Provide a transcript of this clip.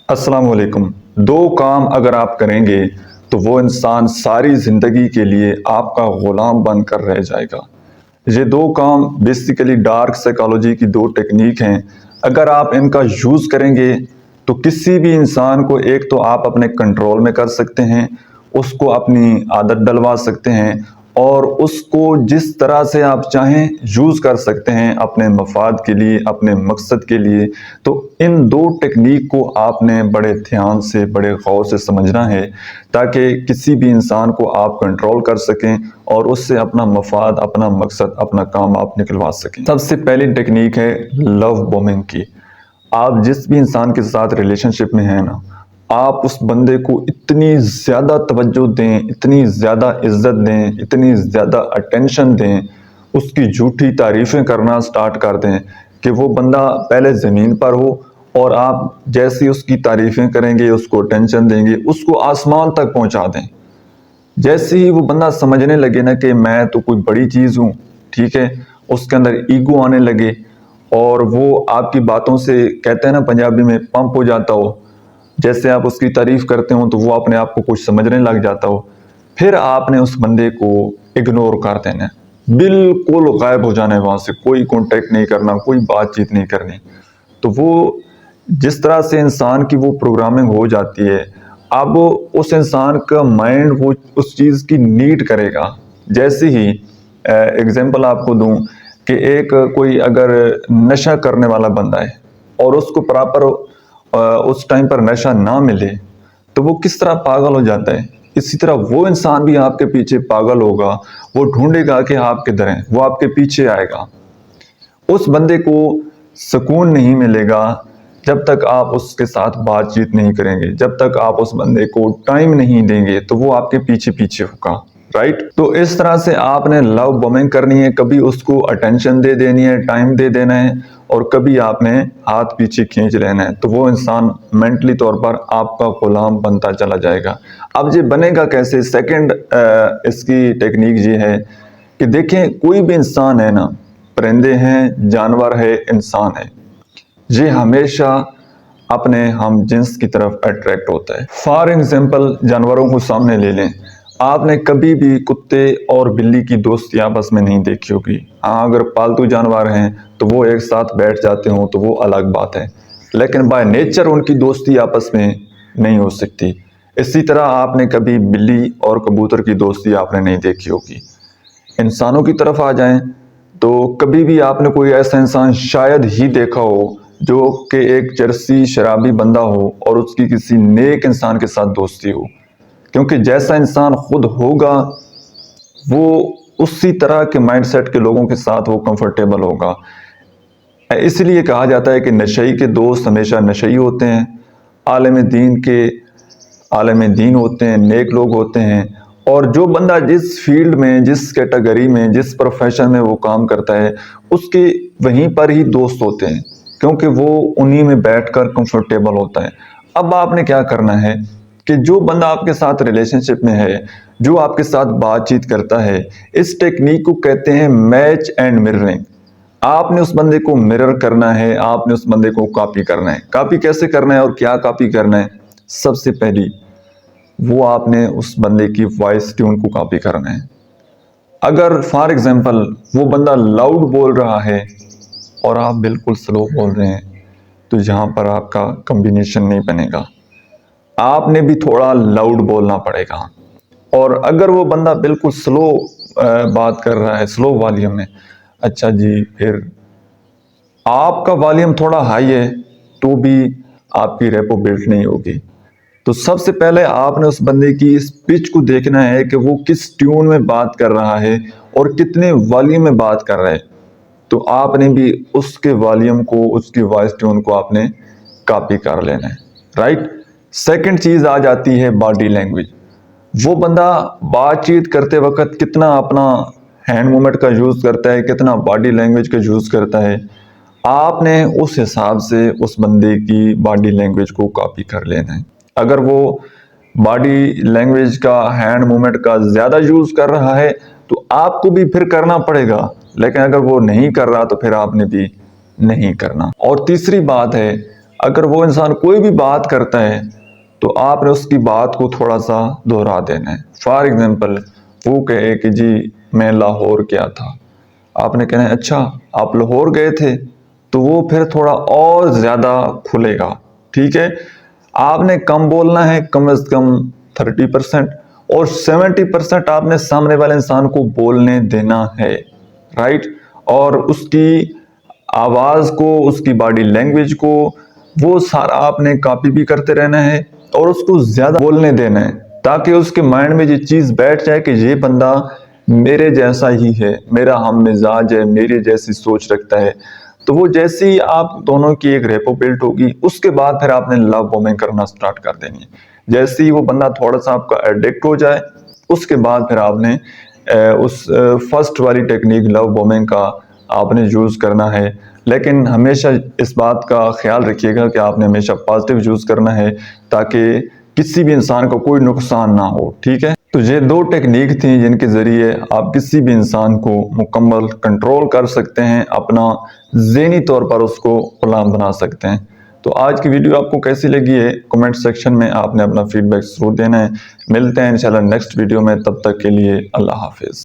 السلام علیکم۔ دو کام اگر آپ کریں گے تو وہ انسان ساری زندگی کے لیے آپ کا غلام بن کر رہ جائے گا۔ یہ دو کام بیسیکلی ڈارک سائیکالوجی کی دو ٹیکنیک ہیں۔ اگر آپ ان کا یوز کریں گے تو کسی بھی انسان کو ایک تو آپ اپنے کنٹرول میں کر سکتے ہیں، اس کو اپنی عادت ڈلوا سکتے ہیں اور اس کو جس طرح سے آپ چاہیں یوز کر سکتے ہیں اپنے مفاد کے لیے، اپنے مقصد کے لیے۔ تو ان دو ٹیکنیک کو آپ نے بڑے دھیان سے، بڑے غور سے سمجھنا ہے تاکہ کسی بھی انسان کو آپ کنٹرول کر سکیں اور اس سے اپنا مفاد، اپنا مقصد، اپنا کام آپ نکلوا سکیں۔ سب سے پہلی ٹیکنیک ہے لو بومنگ کی۔ آپ جس بھی انسان کے ساتھ ریلیشن شپ میں ہیں نا، آپ اس بندے کو اتنی زیادہ توجہ دیں، اتنی زیادہ عزت دیں، اتنی زیادہ اٹینشن دیں، اس کی جھوٹی تعریفیں کرنا سٹارٹ کر دیں کہ وہ بندہ پہلے زمین پر ہو اور آپ جیسی اس کی تعریفیں کریں گے، اس کو اٹینشن دیں گے، اس کو آسمان تک پہنچا دیں۔ جیسے ہی وہ بندہ سمجھنے لگے نا کہ میں تو کوئی بڑی چیز ہوں، ٹھیک ہے، اس کے اندر ایگو آنے لگے اور وہ آپ کی باتوں سے کہتے ہیں نا پنجابی میں پمپ ہو جاتا ہو، جیسے آپ اس کی تعریف کرتے ہوں تو وہ اپنے آپ کو کچھ سمجھنے لگ جاتا ہو، پھر آپ نے اس بندے کو اگنور کر دینا ہے، بالکل غائب ہو جانا ہے، وہاں سے کوئی کانٹیکٹ نہیں کرنا، کوئی بات چیت نہیں کرنی۔ تو وہ جس طرح سے انسان کی وہ پروگرامنگ ہو جاتی ہے، اب اس انسان کا مائنڈ وہ اس چیز کی نیڈ کرے گا۔ جیسے ہی اگزامپل آپ کو دوں کہ ایک کوئی اگر نشہ کرنے والا بندہ ہے اور اس کو پراپر اس ٹائم پر نشہ نہ ملے تو وہ کس طرح پاگل ہو جاتا ہے، اسی طرح وہ انسان بھی آپ کے پیچھے پاگل ہوگا، وہ ڈھونڈے گا کہ آپ کدھر ہیں، وہ آپ کے پیچھے آئے گا۔ اس بندے کو سکون نہیں ملے گا جب تک آپ اس کے ساتھ بات چیت نہیں کریں گے، جب تک آپ اس بندے کو ٹائم نہیں دیں گے تو وہ آپ کے پیچھے پیچھے ہوگا، رائٹ؟ تو اس طرح سے آپ نے لو بومنگ کرنی ہے، کبھی اس کو اٹینشن دے دینی ہے، ٹائم دے دینا ہے، اور کبھی آپ نے ہاتھ پیچھے کھینچ لینا ہے، تو وہ انسان مینٹلی طور پر آپ کا غلام بنتا چلا جائے گا۔ اب یہ بنے گا کیسے؟ سیکنڈ اس کی ٹیکنیک یہ ہے کہ دیکھیں کوئی بھی انسان ہے نا، پرندے ہیں، جانور ہے، انسان ہے، یہ ہمیشہ اپنے ہم جنس کی طرف اٹریکٹ ہوتا ہے۔ فار ایگزامپل جانوروں کو سامنے لے لیں، آپ نے کبھی بھی کتے اور بلی کی دوستی آپس میں نہیں دیکھی ہوگی۔ ہاں اگر پالتو جانور ہیں تو وہ ایک ساتھ بیٹھ جاتے ہوں تو وہ الگ بات ہے، لیکن بائی نیچر ان کی دوستی آپس میں نہیں ہو سکتی۔ اسی طرح آپ نے کبھی بلی اور کبوتر کی دوستی آپ نے نہیں دیکھی ہوگی۔ انسانوں کی طرف آ جائیں تو کبھی بھی آپ نے کوئی ایسا انسان شاید ہی دیکھا ہو جو کہ ایک چرسی شرابی بندہ ہو اور اس کی کسی نیک انسان کے ساتھ دوستی ہو، کیونکہ جیسا انسان خود ہوگا وہ اسی طرح کے مائنڈ سیٹ کے لوگوں کے ساتھ وہ کمفرٹیبل ہوگا۔ اس لیے کہا جاتا ہے کہ نشئی کے دوست ہمیشہ نشئی ہوتے ہیں، عالم دین کے عالم دین ہوتے ہیں، نیک لوگ ہوتے ہیں، اور جو بندہ جس فیلڈ میں، جس کیٹیگری میں، جس پروفیشن میں وہ کام کرتا ہے اس کے وہیں پر ہی دوست ہوتے ہیں، کیونکہ وہ انہی میں بیٹھ کر کمفرٹیبل ہوتا ہے۔ اب آپ نے کیا کرنا ہے کہ جو بندہ آپ کے ساتھ ریلیشن شپ میں ہے، جو آپ کے ساتھ بات چیت کرتا ہے، اس ٹیکنیک کو کہتے ہیں میچ اینڈ مررنگ۔ آپ نے اس بندے کو مرر کرنا ہے، آپ نے اس بندے کو کاپی کرنا ہے۔ کاپی کیسے کرنا ہے اور کیا کاپی کرنا ہے؟ سب سے پہلی وہ آپ نے اس بندے کی وائس ٹیون کو کاپی کرنا ہے۔ اگر فار ایگزامپل وہ بندہ لاؤڈ بول رہا ہے اور آپ بالکل سلو بول رہے ہیں تو یہاں پر آپ کا کمبینیشن نہیں بنے گا، آپ نے بھی تھوڑا لاؤڈ بولنا پڑے گا۔ اور اگر وہ بندہ بالکل سلو بات کر رہا ہے، سلو والیوم میں، اچھا جی، پھر آپ کا والیوم تھوڑا ہائی ہے تو بھی آپ کی ریپو بلڈ نہیں ہوگی۔ تو سب سے پہلے آپ نے اس بندے کی اس پچ کو دیکھنا ہے کہ وہ کس ٹیون میں بات کر رہا ہے اور کتنے والیوم میں بات کر رہا ہے، تو آپ نے بھی اس کے والیوم کو، اس کی وائس ٹیون کو آپ نے کاپی کر لینا ہے، رائٹ؟ سیکنڈ چیز آ جاتی ہے باڈی لینگویج۔ وہ بندہ بات چیت کرتے وقت کتنا اپنا ہینڈ مومنٹ کا یوز کرتا ہے، کتنا باڈی لینگویج کا یوز کرتا ہے، آپ نے اس حساب سے اس بندے کی باڈی لینگویج کو کاپی کر لینا ہے۔ اگر وہ باڈی لینگویج کا، ہینڈ مومنٹ کا زیادہ یوز کر رہا ہے تو آپ کو بھی پھر کرنا پڑے گا، لیکن اگر وہ نہیں کر رہا تو پھر آپ نے بھی نہیں کرنا۔ اور تیسری بات ہے، اگر وہ انسان کوئی بھی بات کرتا ہے تو آپ نے اس کی بات کو تھوڑا سا دہرا دینا ہے. فار ایگزامپل وہ کہے کہ جی میں لاہور گیا تھا، آپ نے کہنا ہے اچھا آپ لاہور گئے تھے، تو وہ پھر تھوڑا اور زیادہ کھلے گا. ٹھیک ہے، آپ نے کم بولنا ہے، کم از کم 30%، اور 70% آپ نے سامنے والے انسان کو بولنے دینا ہے. رائٹ، اور اس کی آواز کو، اس کی باڈی لینگویج کو، وہ سارا آپ نے کاپی بھی کرتے رہنا ہے اور اس کو زیادہ بولنے دینا ہے، تاکہ اس کے مائنڈ میں یہ چیز بیٹھ جائے کہ یہ بندہ میرے جیسا ہی ہے، میرا ہم مزاج ہے، میرے جیسی سوچ رکھتا ہے. تو وہ جیسی آپ دونوں کی ایک ریپو بلٹ ہوگی، اس کے بعد پھر آپ نے لو بومنگ کرنا سٹارٹ کر دینی ہے. جیسے ہی وہ بندہ تھوڑا سا آپ کا ایڈکٹ ہو جائے، اس کے بعد پھر آپ نے اس فرسٹ والی ٹیکنیک لو بومنگ کا آپ نے یوز کرنا ہے. لیکن ہمیشہ اس بات کا خیال رکھیے گا کہ آپ نے ہمیشہ پازیٹیو یوز کرنا ہے، تاکہ کسی بھی انسان کو کوئی نقصان نہ ہو. ٹھیک ہے، تو یہ 2 ٹیکنیک تھیں جن کے ذریعے آپ کسی بھی انسان کو مکمل کنٹرول کر سکتے ہیں، اپنا ذہنی طور پر اس کو غلام بنا سکتے ہیں. تو آج کی ویڈیو آپ کو کیسی لگی ہے کمنٹ سیکشن میں آپ نے اپنا فیڈ بیک ضرور دینا ہے. ملتے ہیں انشاءاللہ نیکسٹ ویڈیو میں، تب تک کے لیے اللہ حافظ.